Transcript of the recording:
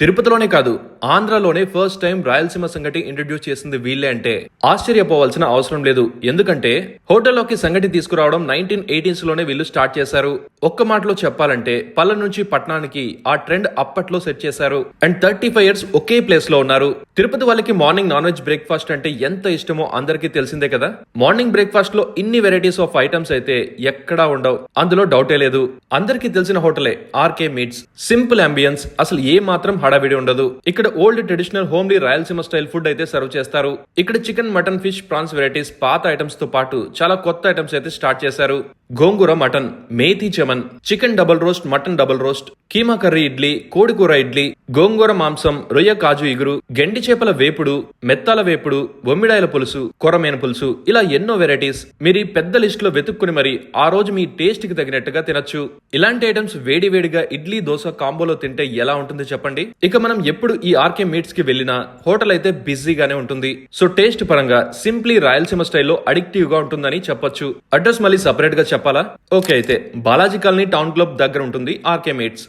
తిరుపతిలోనే కాదు, ఆంధ్రాలోనే first time Rayalaseema సంగటి introduce చేసింది వీళ్ళే అంటే ఆశ్చర్యపోవాల్సిన అవసరం లేదు. ఎందుకంటే హోటల్లోకి సంగటి తీసుకురావడం 1980s లోనే వీళ్ళు స్టార్ట్ చేశారు. ఒక్క మాటలో చెప్పాలంటే పల్లె నుంచి పట్టణానికి ఆ ట్రెండ్ అప్పట్లో సెట్ చేశారు. అండ్ 35 years ఒకే ప్లేస్ లో ఉన్నారు. తిరుపతి వాళ్ళకి మార్నింగ్ నాన్ వెజ్ బ్రేక్ఫాస్ట్ అంటే ఎంత ఇష్టమో అందరికీ తెలిసిందే కదా. మార్నింగ్ బ్రేక్ఫాస్ట్ లో ఇన్ని వెరైటీస్ ఆఫ్ ఐటమ్స్ అయితే ఎక్కడా ఉండవు, అందులో డౌటే లేదు. అందరికీ తెలిసిన హోటలే ఆర్కే మీట్స్. సింపుల్ అంబియన్స్, అసలు ఏ మాత్రం హడావిడి ఉండదు. ఇక్కడ old traditional homely Rayalaseema style food అయితే సర్వ్ చేస్తారు. ఇక్కడ chicken, mutton, fish, prawns varieties పాత ఐటమ్స్ తో పాటు చాలా కొత్త ఐటమ్స్ అయితే స్టార్ట్ చేశారు. Gongura mutton, methi chaman, chicken double roast, mutton double roast, keema curry idli, కోడికూర ఇడ్లీ, గోంగూర మాంసం, రొయ్య కాజు ఇగురు, గెండి చేపల వేపుడు, మెత్తాల వేపుడు, బొమ్మిడాయల పులుసు, కొరమేన పులుసు, ఇలా ఎన్నో వెరైటీస్. మీరు ఈ పెద్ద లిస్ట్ లో వెతుక్కుని మరి ఆ రోజు మీ టేస్ట్ కి తగినట్టుగా తినొచ్చు. ఇలాంటి ఐటమ్స్ వేడి వేడిగా ఇడ్లీ దోశ కాంబోలో తింటే ఎలా ఉంటుంది చెప్పండి. ఇక మనం ఎప్పుడు ఈ ఆర్కే మీట్స్ కి వెళ్ళినా హోటల్ అయితే బిజీగానే ఉంటుంది. సో టేస్ట్ పరంగా సింప్లీ రాయలసీమ స్టైల్లో అడిక్టివ్ గా ఉంటుందని చెప్పొచ్చు. అడ్రస్ మళ్ళీ సపరేట్ గా చెప్పాలా? ఓకే, అయితే బాలాజీ కాలనీ టౌన్ క్లబ్ దగ్గర ఉంటుంది ఆర్కే మీట్స్.